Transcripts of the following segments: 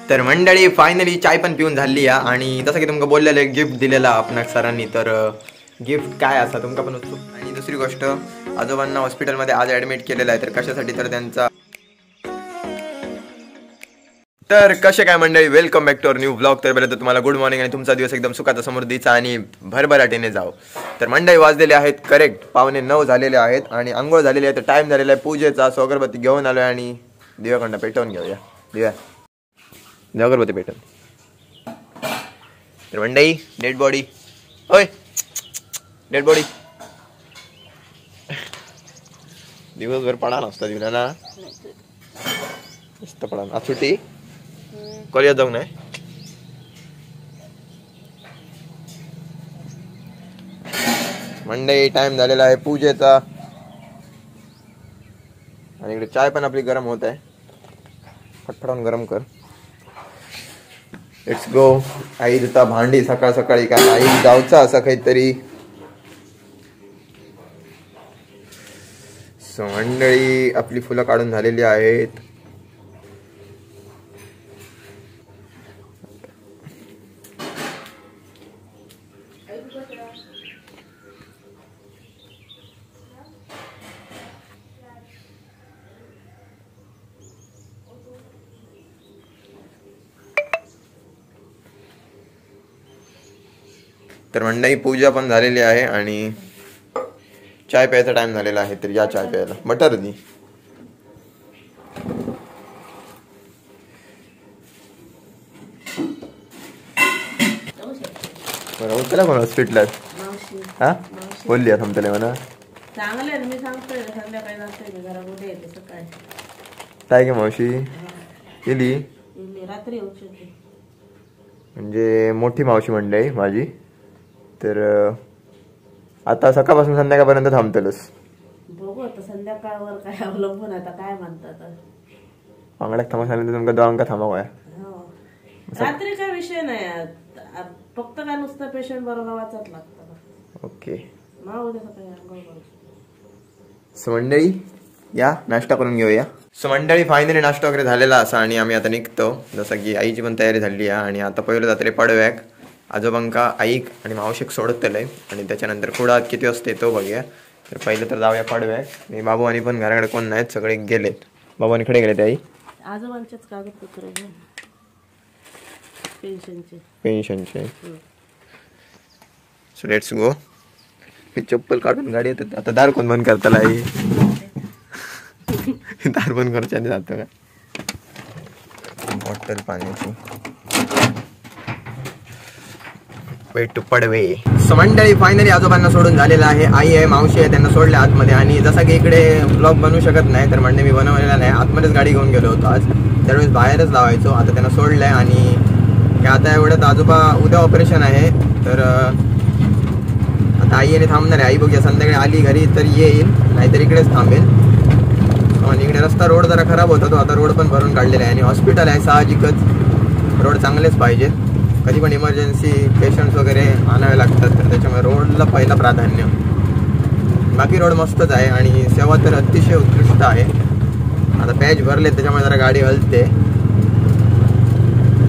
तर मंडळी फायनली चाय पण पिऊन झाली आहे आणि जसं की तुमका बोललेलं गिफ्ट दिलेला आपणाक सरांनी. तर गिफ्ट काय असा तुमका पण उत्सुक. आणि दुसरी गोष्ट आजोबांना हॉस्पिटलमध्ये आज ॲडमिट केलेलं आहे. तर कशासाठी तर त्यांचा तर कसे काय मंडळी, welcome back to our new blog. तर पहिलं तर तुम्हाला गुड मॉर्निंग आणि तुमचा दिवस एकदम सुखाचा समृद्धीचा आणि भरभराटीने जाओ. तर मंडळी वाजलेले आहेत करेक्ट 8:45 झालेले आहेत आणि आंघोळ झालेली आहे. तर टाईम झालेला आहे पूजेचा. सो अगरबत्ती घेऊन आलो आणि दिव्याकडनं पेटवून घेऊया. दिव्या अगरबत्ती पेटवून. तर मंडळी डेड बॉडी, होय डेड बॉडी दिवसभर पडा नसता दिवला ना, मस्त पडा आज सुट्टी कॉलेज जाऊ नाही. मंडे टाइम झालेला आहे पूजेचा आणि इकडे चाय पण आपली गरम होत आहे. फटफटावून गरम कर. Let's go. आई देता भांडी सकाळ सकाळी काय आई गावचा असा काहीतरी. सो मंडळी आपली फुलं काढून झालेली आहेत. तर मंडळी पूजा पण झालेली आहे आणि चाय प्यायचा टाइम झालेला आहे. तर या चाय प्यायला. बटर दी बरोबर. चला कोण हॉस्पिटल हा बोलली थांबतले म्हणा काय गे मावशी गेली म्हणजे मोठी मावशी मंडळी माझी. तर आता सकाळपासून संध्याकाळपर्यंत थांबतेलच. बघू आता संध्याकाळवर काय अवलंबून. आता काय म्हणतात अंगड्यात थांबा सांगितलं तुमका 2 अंक थांबा. रात्री काय विषय नाही, फक्त काय नुसतं पेशंट बरोबर वाचत लागतं. ओके. सो मंडळी या नाश्ता करून घेऊया. सो मंडळी फायनली नाश्ता वगैरे झालेला असा आणि आम्ही आता निघतो. जसं की आईची पण तयारी झाली आहे आणि आता पहिलं जातले पडव्याक. आजोबांका आईक आणि मावशीक सोडतलंय आणि त्याच्यानंतर कुडात किती वाजता येतो बघूया. तर पहिलं तर जाऊया पडव्याक. मी बाबू आणि पण घराकडे कोण नाहीत, सगळे गेलेत. बाबू आणि कडे गेलेत. आई आजोबांचेच कागदपत्र पेन्शनचे. So let's go. मी चप्पल काढून गाडी येतात. आता दार कोण बंद करताला आई दार बंद करच्याने जातो का. बॉटल पाण्याची वेट टू पडवे. सो मंडळी फायनली आजोबांना सोडून झालेला आहे. आई आहे मावशी आहे त्यांना सोडले आतमध्ये. आणि जसं की इकडे ब्लॉग बनवू शकत नाही तर मंडळी मी बनवलेला नाही. आतमध्येच गाडी घेऊन गेलो होतो आज. त्यावेळेस बाहेरच लावायचो. आता त्यांना सोडलंय आणि आता एवढ्यात आजोबा उद्या ऑपरेशन आहे. तर आता आई आणि थांबणार आहे. आई बघूया संध्याकाळी आली घरी तर येईल, नाहीतर इकडेच थांबेल. आणि इकडे रस्ता रोड जरा खराब होता तो आता रोड पण भरून काढलेला आहे. आणि हॉस्पिटल आहे साहजिकच रोड चांगलेच पाहिजेत. कधी पण इमर्जन्सी पेशंट्स वगैरे आणावे लागतात तर त्याच्यामुळे रोडला पहिला प्राधान्य. बाकी रोड मस्तच आहे आणि सेवा तर अतिशय उत्कृष्ट आहे. आता पॅच भरले त्याच्यामुळे जरा गाडी हलते,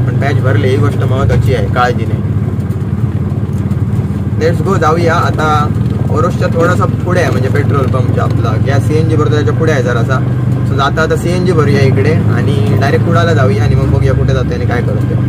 पण पॅच भरले ही गोष्ट महत्त्वाची आहे काळजीने. लेट्स गो जाऊया. आता ओरोसच्या थोडासा पुढे आहे म्हणजे पेट्रोल पंपच्या आपला गॅस CNG भरतो त्याच्या पुढे आहे जरासा. सो आता CNG भरूया इकडे आणि डायरेक्ट कुडाला जाऊया आणि मग बघूया कुठे जातोय आणि काय करतोय.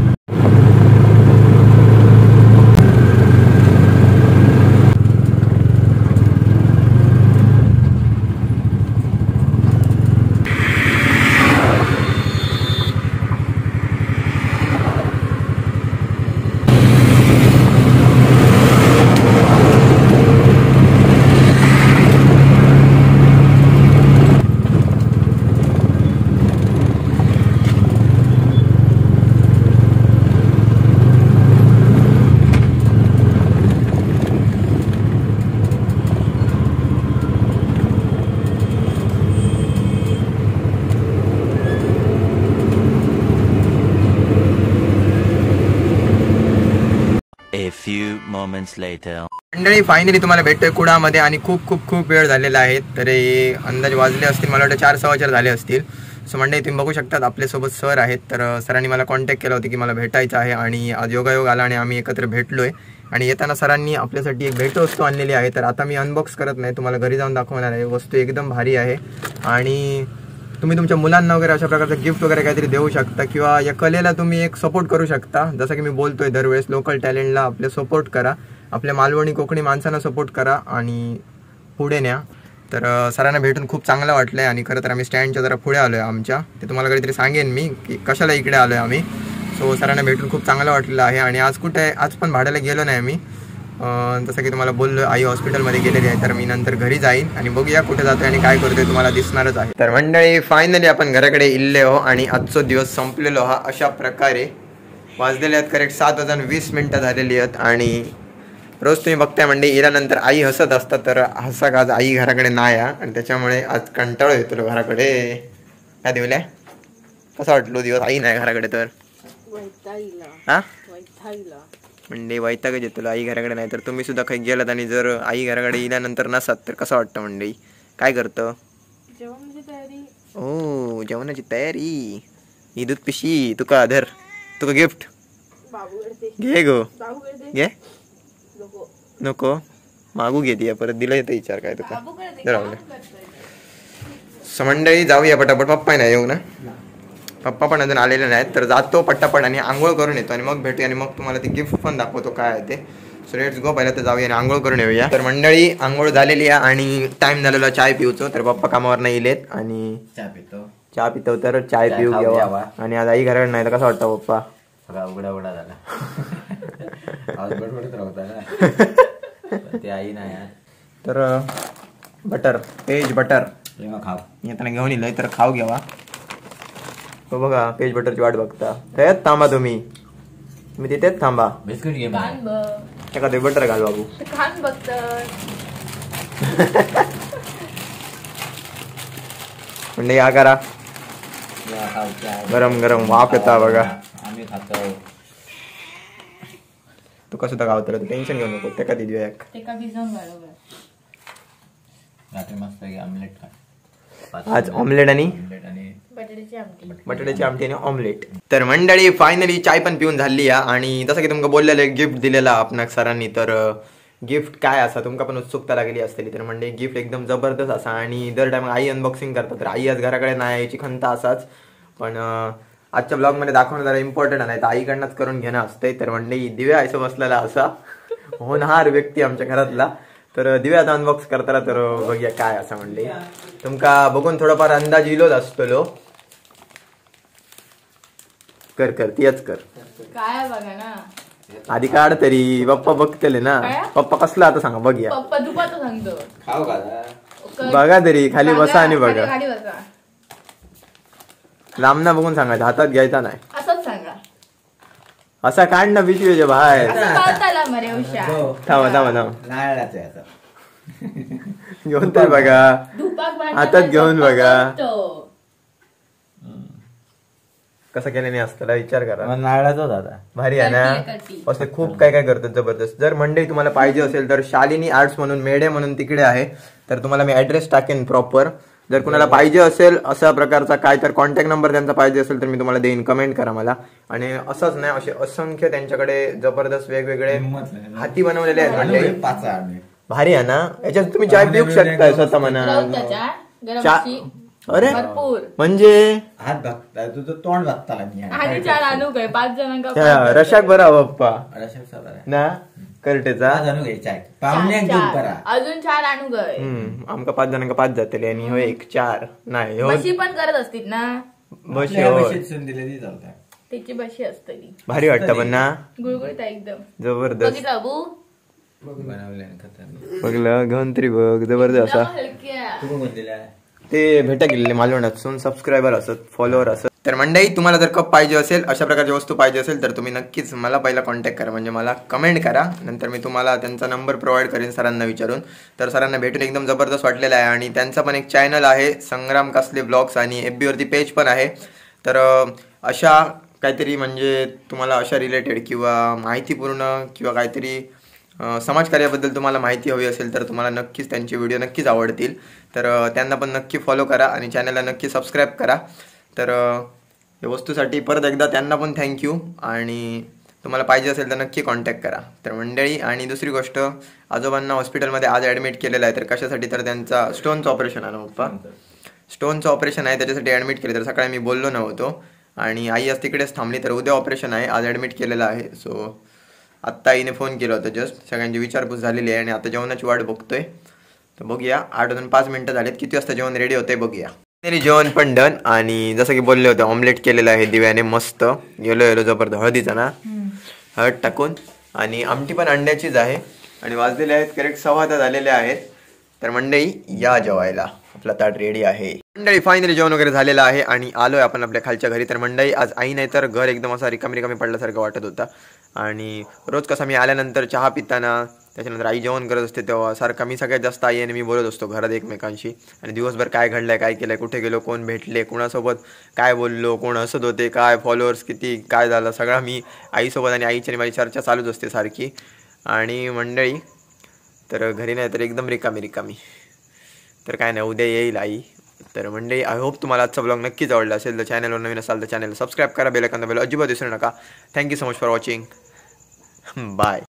A few moments later. मंडळी फायनली तुम्हाला भेटतोय कुडामध्ये आणि खूप खूप खूप वेळ झालेला आहे. तर अंदाज वाजले असतील मला वाटतं 4 सव्वा 4 झाले असतील. सो मंडळी तुम्ही बघू शकतात आपल्यासोबत सर आहेत. तर सरांनी मला कॉन्टॅक्ट केला होता की मला भेटायचं आहे आणि आज योगायोग आला आणि आम्ही एकत्र भेटलो आहे. आणि येताना सरांनी आपल्यासाठी एक भेटवस्तू आणलेली आहे. तर आता मी अनबॉक्स करत नाही, तुम्हाला घरी जाऊन दाखवणार आहे. वस्तू एकदम भारी आहे आणि तुम्ही तुमच्या मुलांना वगैरे अशा प्रकारचं गिफ्ट वगैरे काहीतरी देऊ शकता किंवा या कलेला तुम्ही एक सपोर्ट करू शकता. जसं की मी बोलतोय दरवेळेस, लोकल टॅलेंटला आपले सपोर्ट करा, आपल्या मालवणी कोकणी माणसांना सपोर्ट करा आणि पुढे न्या. तर सरांना भेटून खूप चांगलं वाटलं आहे आणि खरं तर आम्ही स्टँडच्या जरा पुढे आलो आहे आमच्या. ते तुम्हाला काहीतरी सांगेन मी की कशाला इकडे आलो आहे आम्ही. सो सरांना भेटून खूप चांगलं वाटलेलं आहे. आणि आज कुठे, आज पण भाड्याला गेलो नाही मी, जसं की तुम्हाला बोललो आई हॉस्पिटलमध्ये गेलेली आहे. तर मी नंतर घरी जाईन आणि बघूया कुठे जातोय आणि काय करतोय, तुम्हाला दिसणारच आहे. तर मंडळी फायनली आपण घराकडे इल्ले हो आणि आजचा दिवस संपलेलो हा अशा प्रकारे. वाजलेले आहेत करेक्ट 7:20 झालेली आहेत. आणि रोज तुम्ही बघताय म्हणजे इल्यानंतर आई हसत असतात, तर हसक आज आई घराकडे नाही आहे आणि त्याच्यामुळे आज कंटाळो येतो घराकडे. काय दिवल्या, कसा वाटलो दिवस आई नाही घराकडे? तर हा म्हणजे वैतागच येतो आई घराकडे नाही. तर तुम्ही सुद्धा काही गेलात आणि जर आई घराकडे इल्यानंतर नसात तर कसं वाटतं मंडळी? काय करतं? हो, जेवणाची तयारी. ही दूध पिशी तुका धर, तुका गिफ्ट घे गो, घे. नको मागू घेते परत दिलं येतं विचार काय तुका राहू. मंडळी जाऊया पटापट. पप्पा नाही येऊ ना, पप्पा पण अजून आलेले नाहीत. तर जातो पटापट आणि आंघोळ करून येतो आणि मग भेटूया आणि मग तुम्हाला ते गिफ्ट पण दाखवतो काय आहे ते. So let's go. पहिला तर जाऊया आणि आंघोळ करून येऊया. तर मंडळी आंघोळ झालेली आहे आणि टाइम झालेला चाय पिऊचो. तर पप्पा कामावर नाही येलेत आणि चहा पितो तर चाय पिऊ घ्यावा. आणि आज आई घराकडे नाही तर कसं वाटतं पप्पा? उघडा उघडा झाला ते आई नाही. तर बटर, पेज बटर खाव येताना घेऊन येईल तर खाऊ घ्यावा. हो बघा, पेज बटरची वाट बघता. त्यात थांबा तुम्ही तिथेच थांबा. बिस्किट घे एखादं बटर घाल बाबू. म्हणजे या करा, गरम गरम वाफ येता बघा. आम्ही खातो. तू कसं गावत टेन्शन घेऊ नको. ते कधी देऊया रात्री मस्त ऑमलेट खा. आज ऑमलेट आणि बटाट्याची आमटी आणि ऑमलेट. तर मंडळी फायनली चाय पण पिऊन झाली आहे आणि जसं की तुमका बोललेलं गिफ्ट दिलेला आपणाक सरांनी. तर गिफ्ट काय असा तुमका पण उत्सुकता लागली असतली. तर म्हणजे गिफ्ट एकदम जबरदस्त असा आणि दर टाइम आई अनबॉक्सिंग करतात. तर आई आज घराकडे नाही यायची खंत असाच, पण आजच्या ब्लॉग मध्ये दाखवणं जरा इम्पॉर्टंट नाही तर आईकडनंच करून घेणं असतंय. तर म्हणजे दिव्या आयसो बसलेला असा होणारा व्यक्ती आमच्या घरातला. तर दिव्या आता अनबॉक्स करताना तर बघूया काय असं म्हणले. तुमका बघून थोडाफार अंदाज इलोच असतो. कर कर तीच कर काय बघा ना आधी काढ तरी. पप्पा बघतले ना. पप्पा कसला आता सांगा बघूया. पप्पा दुपारचं सांगतो. खाऊ का बघा तरी खाली बसा आणि बघा. खाली बसा. लांबना बघून सांगायचं, हातात घ्यायचा नाही. असंच सांगा. असा काढ ना पिशवीच्या बाहेर. थांबा थांबा थांबा घेऊन तरी बघा, हातात घेऊन बघा. कसं केल्याने असतं विचार करा. नारळाचा दादा भारी आहे ना. असं खूप काय काय करतात जबरदस्त. जर मंडळी तुम्हाला पाहिजे असेल तर शालिनी आर्ट्स म्हणून मेढे म्हणून तिकडे आहे. तर तुम्हाला मी ऍड्रेस टाकेन प्रॉपर. जर कुणाला पाहिजे असेल अशा प्रकारचा काय तर कॉन्टॅक्ट नंबर त्यांचा पाहिजे असेल तर मी तुम्हाला देईन. कमेंट करा मला. आणि असंच नाही, असे असंख्य त्यांच्याकडे जबरदस्त वेगवेगळे हाती बनवलेले आहेत. म्हणजे भारी आहे ना. याच्यात तुम्ही चाय पिऊ शकताय स्वतः म्हणा. अरे म्हणजे हात बघताय तुझं तोंड बघताला आणि 4 आणू काय 5 जणांका रशाक बरा बाप्पा रशाक ना करटेचा अजून 4 आणू गय. आमका 5 जणांका 5 जातले आणि हो 1 4 नाही. बशी पण करत असतील ना. बशी दिलेली चालतंय. त्याची बशी असतली. भारी वाटतं पण ना. गुळगुळीत एकदम जबरदस्त. बाबू बघलं घेऊन तरी बघ. जबरदस्त असा. ते भेटा गेलेले मालवणातून सबस्क्रायबर असत, फॉलोअर असत. तर मंडळी तुम्हाला जर कप पाहिजे असेल, अशा प्रकारची वस्तू पाहिजे असेल तर तुम्ही नक्कीच मला पहिला कॉन्टॅक्ट करा. म्हणजे मला कमेंट करा, नंतर मी तुम्हाला त्यांचा नंबर प्रोव्हाइड करेन सरांना विचारून. तर सरांना भेटून एकदम जबरदस्त वाटलेला आहे. आणि त्यांचा पण एक चॅनल आहे संग्राम कासले ब्लॉग्स आणि FB वरती पेज पण आहे. तर अशा काहीतरी म्हणजे तुम्हाला अशा रिलेटेड किंवा माहितीपूर्ण किंवा काहीतरी समाजकार्याबद्दल तुम्हाला माहिती हवी असेल तर तुम्हाला नक्कीच त्यांचे व्हिडिओ नक्कीच आवडतील. तर त्यांना पण नक्की फॉलो करा आणि चॅनलला नक्की सबस्क्राईब करा. तर या वस्तूसाठी परत एकदा त्यांना पण थँक्यू. आणि तुम्हाला पाहिजे असेल तर नक्की कॉन्टॅक्ट करा. तर मंडळी, आणि दुसरी गोष्ट, आजोबांना हॉस्पिटलमध्ये आज ॲडमिट केलेलं आहे. तर कशासाठी? तर त्यांचा स्टोनचं ऑपरेशन आहे ना पप्पा, स्टोनचं ऑपरेशन आहे, त्याच्यासाठी ॲडमिट केलं. तर सकाळी मी बोललो नव्हतो आणि आई आज तिकडेच थांबली. तर उद्या ऑपरेशन आहे, आज ॲडमिट केलेलं आहे. सो आत्ता आईने फोन केला होता, जस्ट सगळ्यांची विचारपूस झालेली आहे आणि आता जेवणाची वाट बघतोय. तर बघूया, 8:05 झालेत. किती वाजता जेवण रेडी होते बघूया. तरी जेवण पण डन. आणि जसं की बोलले होते, ऑमलेट केलेलं आहे दिव्याने मस्त. गेलो जबरदस्त हळदीचा ना, हळद टाकून. आणि आमटी पण अंड्याचीच आहे. आणि वाजलेले आहेत करेक्ट 6:15 झालेले आहेत. तर मंडळी या जेवायला, आपला ताट रेडी आहे. मंडळी फायनली जेवण वगैरे झालेलं आहे आणि आलोय आपण आपल्या खालच्या घरी. तर मंडळी आज आई नाही तर घर एकदम असा रिकामी पडल्यासारखं वाटत होता. आणि रोज कसा मी आल्यानंतर चहा पिताना, त्याच्यानंतर आई जेवण करत असते तेव्हा सारखा मी सगळ्यात जास्त आई आणि मी बोलत असतो घरात एकमेकांशी. आणि दिवसभर काय घडलंय, काय केलंय, कुठे गेलो, कोण भेटले, कोणासोबत काय बोललो, कोण हसत होते, काय फॉलोअर्स किती, काय झालं, सगळा मी आईसोबत आणि आईची आणि माझी चर्चा चालूच असते सारखी. आणि मंडळी तर घरी नाही तर एकदम रिकामी. तर काय नाही, उद्या येईल आई. तर मंडळी, आय होप तुम्हाला आजचा ब्लॉग नक्कीच आवडला असेल. तर चॅनलवर नवीन असाल तर चॅनल सबस्क्राईब करा, बेल आयकॉन दाबायला अजिबात विसरू नका. Thank you so much for watching. Bye.